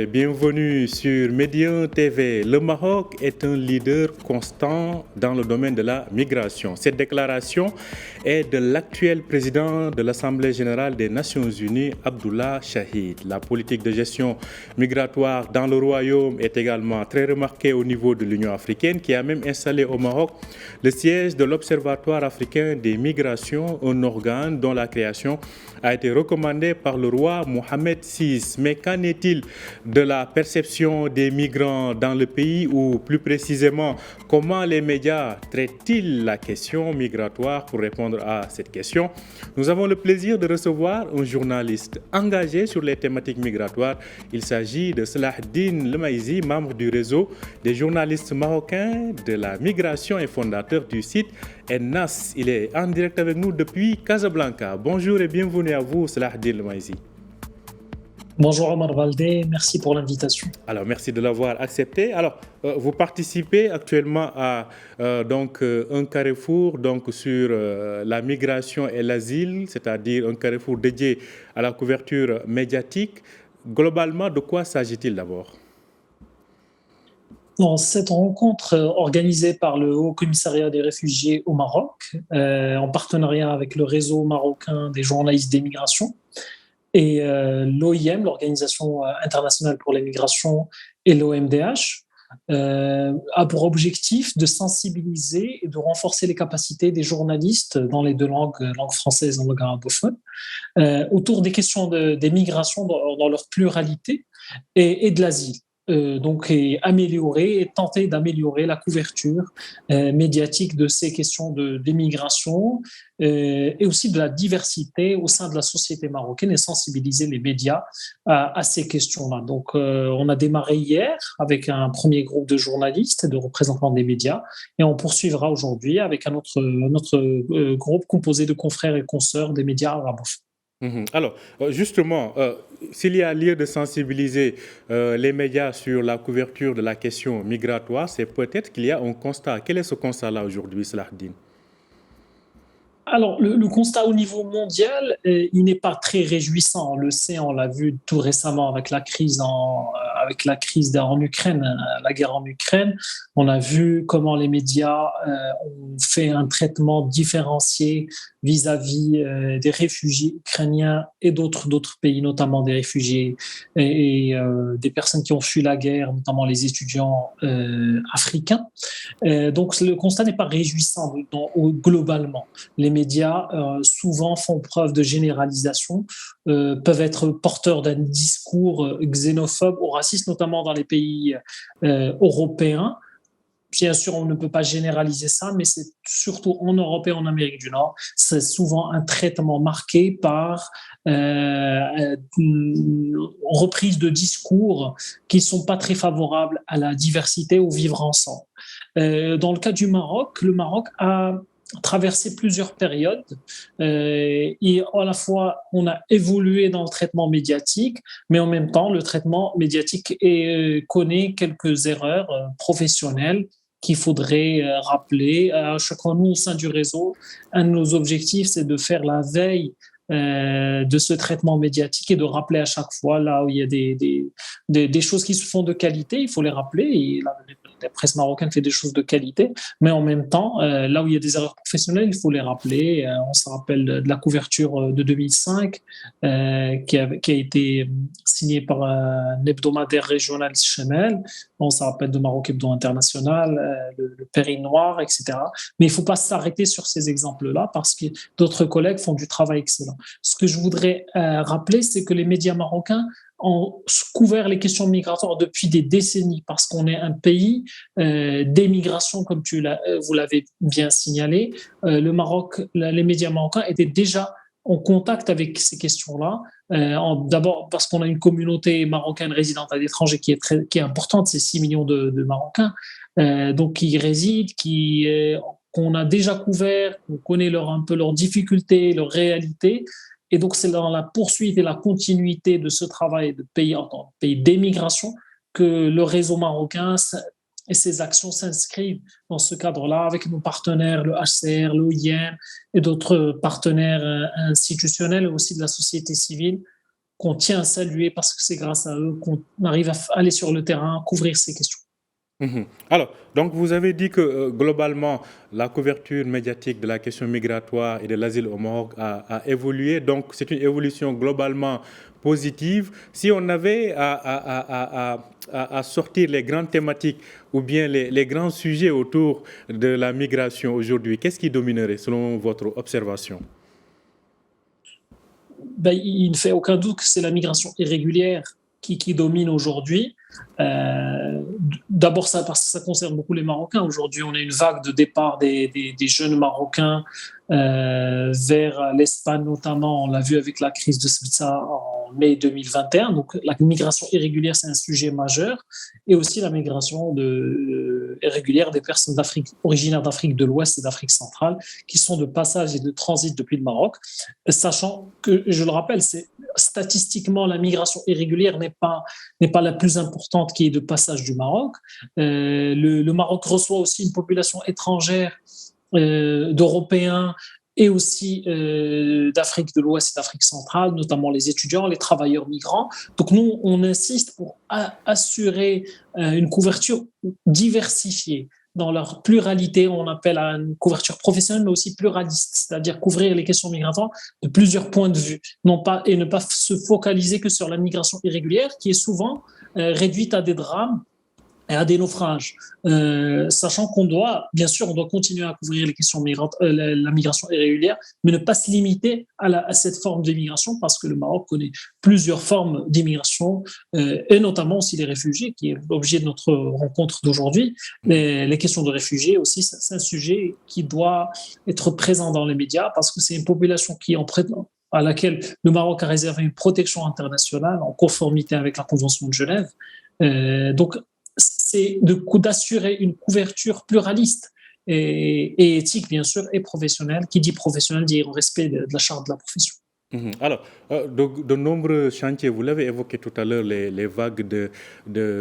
et bienvenue sur Médian TV. Le Maroc est un leader constant dans le domaine de la migration. Cette déclaration est de l'actuel président de l'Assemblée générale des Nations unies, Abdullah Chahid. La politique de gestion migratoire dans le royaume est également très remarquée au niveau de l'Union africaine, qui a même installé au Maroc le siège de l'Observatoire africain des migrations, un organe dont la création a été recommandée par le roi Mohamed VI. Mais qu'en est-il de la perception des migrants dans le pays, ou plus précisément, comment les médias traitent-ils la question migratoire? Pour répondre à cette question, nous avons le plaisir de recevoir un journaliste engagé sur les thématiques migratoires. Il s'agit de Salahdine Lemaizi, membre du réseau des journalistes marocains de la migration et fondateur du site Ennas. Il est en direct avec nous depuis Casablanca. Bonjour et bienvenue à vous, Salahdine Lemaizi. Bonjour Omar Baldé, merci pour l'invitation. Alors, merci de l'avoir accepté. Alors, vous participez actuellement à un carrefour sur la migration et l'asile, c'est-à-dire un carrefour dédié à la couverture médiatique. Globalement, de quoi s'agit-il d'abord? Dans cette rencontre organisée par le Haut Commissariat des réfugiés au Maroc, en partenariat avec le réseau marocain des journalistes des migrations, et l'OIM, l'Organisation internationale pour les migrations, et l'OMDH, a pour objectif de sensibiliser et de renforcer les capacités des journalistes dans les deux langues française et langue arabophone, autour des questions des migrations dans leur pluralité et de l'asile. Et améliorer et tenter d'améliorer la couverture médiatique de ces questions d'immigration et aussi de la diversité au sein de la société marocaine et sensibiliser les médias à ces questions-là. Donc, on a démarré hier avec un premier groupe de journalistes et de représentants des médias et on poursuivra aujourd'hui avec un autre groupe composé de confrères et consoeurs des médias arabophones. Alors, justement, s'il y a lieu de sensibiliser les médias sur la couverture de la question migratoire, c'est peut-être qu'il y a un constat. Quel est ce constat-là aujourd'hui, Salahdine? Alors, le constat au niveau mondial, il n'est pas très réjouissant. On le sait, on l'a vu tout récemment avec la crise en Ukraine, la guerre en Ukraine. On a vu comment les médias ont fait un traitement différencié vis-à-vis des réfugiés ukrainiens et d'autres pays, notamment des réfugiés et des personnes qui ont fui la guerre, notamment les étudiants africains. Donc, le constat n'est pas réjouissant globalement. Les médias souvent font preuve de généralisation, peuvent être porteurs d'un discours xénophobe ou raciste, notamment dans les pays européens. Bien sûr, on ne peut pas généraliser ça, mais c'est surtout en Europe et en Amérique du Nord, c'est souvent un traitement marqué par une reprise de discours qui ne sont pas très favorables à la diversité, au vivre ensemble. Dans le cas du Maroc, le Maroc a traversé plusieurs périodes et à la fois on a évolué dans le traitement médiatique, mais en même temps le traitement médiatique connaît quelques erreurs professionnelles qu'il faudrait rappeler. À chaque fois, nous, au sein du réseau, un de nos objectifs, c'est de faire la veille de ce traitement médiatique et de rappeler à chaque fois là où il y a des choses qui se font de qualité, il faut les rappeler. Et la presse marocaine fait des choses de qualité, mais en même temps, là où il y a des erreurs professionnelles, il faut les rappeler. On se rappelle de la couverture de 2005 qui a été signée par un hebdomadaire régional Chemel. On se rappelle de Maroc Hebdo International, le Péri Noir, etc. Mais il ne faut pas s'arrêter sur ces exemples-là parce que d'autres collègues font du travail excellent. Ce que je voudrais rappeler, c'est que les médias marocains ont couvert les questions migratoires depuis des décennies parce qu'on est un pays d'émigration, comme vous l'avez bien signalé. Le Maroc, les médias marocains étaient déjà en contact avec ces questions-là. D'abord parce qu'on a une communauté marocaine résidente à l'étranger qui est importante, c'est 6 millions de Marocains, donc qui y résident, qu'on a déjà couvert, qu'on connaît un peu leurs difficultés, leurs réalités. Et donc, c'est dans la poursuite et la continuité de ce travail de pays d'émigration que le réseau marocain et ses actions s'inscrivent dans ce cadre-là avec nos partenaires, le HCR, l'OIM et d'autres partenaires institutionnels et aussi de la société civile qu'on tient à saluer parce que c'est grâce à eux qu'on arrive à aller sur le terrain, couvrir ces questions. Alors, donc vous avez dit que globalement, la couverture médiatique de la question migratoire et de l'asile au Maroc a évolué. Donc, c'est une évolution globalement positive. Si on avait à sortir les grandes thématiques ou bien les grands sujets autour de la migration aujourd'hui, qu'est-ce qui dominerait selon votre observation? Il ne fait aucun doute que c'est la migration irrégulière qui domine aujourd'hui. D'abord, parce que ça concerne beaucoup les Marocains. Aujourd'hui, on a une vague de départ des jeunes Marocains vers l'Espagne notamment. On l'a vu avec la crise de Sbisa en mai 2021. Donc, la migration irrégulière, c'est un sujet majeur. Et aussi la migration irrégulière des personnes originaires d'Afrique de l'Ouest et d'Afrique centrale qui sont de passage et de transit depuis le Maroc. Sachant que, je le rappelle, statistiquement, la migration irrégulière n'est pas la plus importante qui est de passage du Maroc. Le Maroc reçoit aussi une population étrangère d'Européens et aussi d'Afrique de l'Ouest et d'Afrique centrale, notamment les étudiants, les travailleurs migrants. Donc nous, on insiste pour assurer une couverture diversifiée dans leur pluralité. On appelle à une couverture professionnelle, mais aussi pluraliste, c'est-à-dire couvrir les questions migratoires de plusieurs points de vue, et ne pas se focaliser que sur la migration irrégulière, qui est souvent réduite à des drames et à des naufrages, sachant qu'on doit, bien sûr, on doit continuer à couvrir les questions la migration irrégulière, mais ne pas se limiter à cette forme d'immigration, parce que le Maroc connaît plusieurs formes d'immigration, et notamment aussi les réfugiés, qui est l'objet de notre rencontre d'aujourd'hui. Les questions de réfugiés aussi, c'est un sujet qui doit être présent dans les médias, parce que c'est une population à laquelle le Maroc a réservé une protection internationale en conformité avec la Convention de Genève. Donc, c'est d'assurer une couverture pluraliste et éthique, bien sûr, et professionnelle. Qui dit professionnel dit respect de la charte de la profession. Alors, de nombreux chantiers, vous l'avez évoqué tout à l'heure, les vagues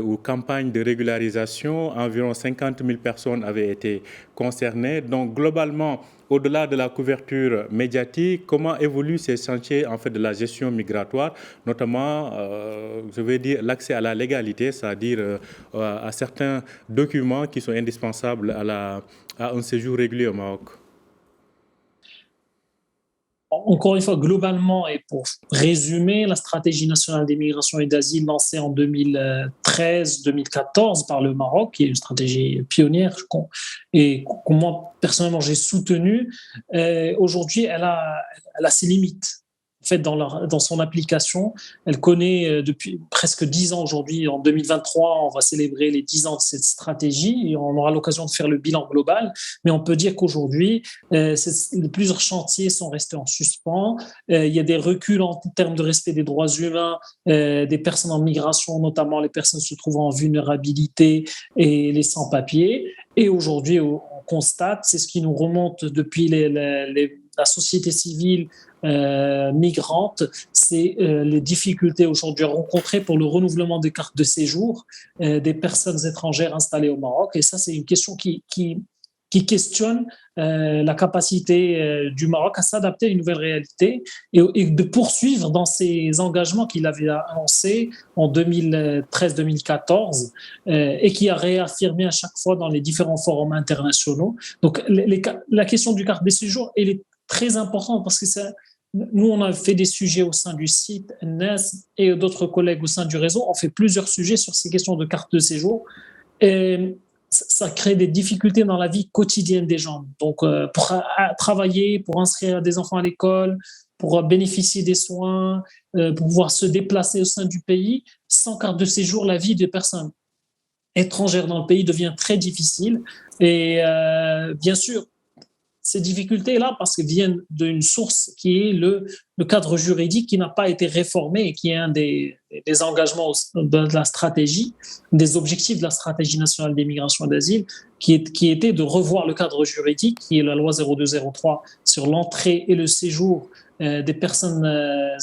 ou campagnes de régularisation, environ 50 000 personnes avaient été concernées. Donc, globalement, au-delà de la couverture médiatique, comment évoluent ces chantiers en fait, de la gestion migratoire, notamment, je veux dire, l'accès à la légalité, c'est-à-dire à certains documents qui sont indispensables à un séjour régulier au Maroc? Encore une fois, globalement, et pour résumer, la stratégie nationale d'immigration et d'asile lancée en 2013-2014 par le Maroc, qui est une stratégie pionnière et que moi, personnellement, j'ai soutenue, aujourd'hui, elle a ses limites. En fait, dans son application, elle connaît depuis presque 10 ans aujourd'hui. En 2023, on va célébrer les 10 ans de cette stratégie et on aura l'occasion de faire le bilan global. Mais on peut dire qu'aujourd'hui, plusieurs chantiers sont restés en suspens. Il y a des reculs en termes de respect des droits humains des personnes en migration, notamment les personnes se trouvant en vulnérabilité et les sans-papiers. Et aujourd'hui, on constate, c'est ce qui nous remonte depuis la société civile migrante, c'est les difficultés aujourd'hui rencontrées pour le renouvellement des cartes de séjour des personnes étrangères installées au Maroc. Et ça, c'est une question qui questionne la capacité du Maroc à s'adapter à une nouvelle réalité et de poursuivre dans ses engagements qu'il avait annoncés en 2013-2014 et qui a réaffirmé à chaque fois dans les différents forums internationaux. Donc, la question du carte de séjour, elle est très importante parce que nous, on a fait des sujets au sein du site NES et d'autres collègues au sein du réseau. On fait plusieurs sujets sur ces questions de carte de séjour. Et ça crée des difficultés dans la vie quotidienne des gens. Donc, pour travailler, pour inscrire des enfants à l'école, pour bénéficier des soins, pour pouvoir se déplacer au sein du pays, sans carte de séjour, la vie des personnes étrangères dans le pays devient très difficile. Et bien sûr, ces difficultés-là, parce qu'elles viennent d'une source qui est le cadre juridique qui n'a pas été réformé et qui est un des engagements de la stratégie, des objectifs de la stratégie nationale d'immigration et d'asile, qui était de revoir le cadre juridique, qui est la loi 0203 sur l'entrée et le séjour des personnes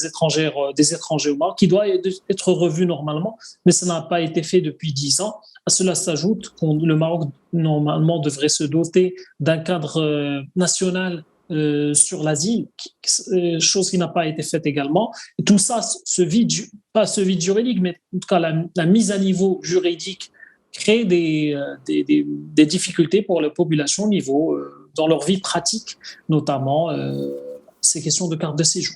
étrangères, des étrangers au Maroc, qui doit être revu normalement, mais ça n'a pas été fait depuis 10 ans. À cela s'ajoute que le Maroc, normalement, devrait se doter d'un cadre national sur l'asile, chose qui n'a pas été faite également. Et tout ça, pas ce vide juridique, mais en tout cas la mise à niveau juridique crée des difficultés pour la population dans leur vie pratique, notamment ces questions de carte de séjour.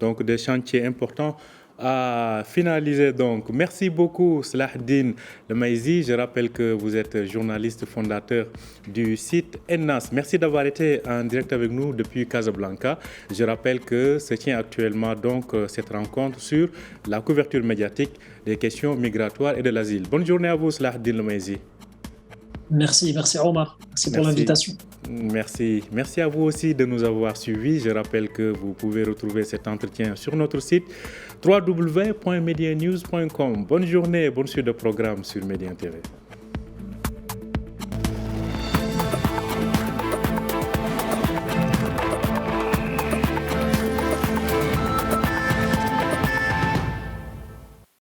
Donc des chantiers importants à finaliser. Donc, merci beaucoup Salahdine Lemaizi. Je rappelle que vous êtes journaliste fondateur du site ENNAS. Merci d'avoir été en direct avec nous depuis Casablanca. Je rappelle que se tient actuellement donc cette rencontre sur la couverture médiatique des questions migratoires et de l'asile. Bonne journée à vous Salahdine Lemaizi. Merci Omar. Merci pour l'invitation. Merci à vous aussi de nous avoir suivis. Je rappelle que vous pouvez retrouver cet entretien sur notre site www.medianews.com. Bonne journée et bonne suite de programme sur Média TV.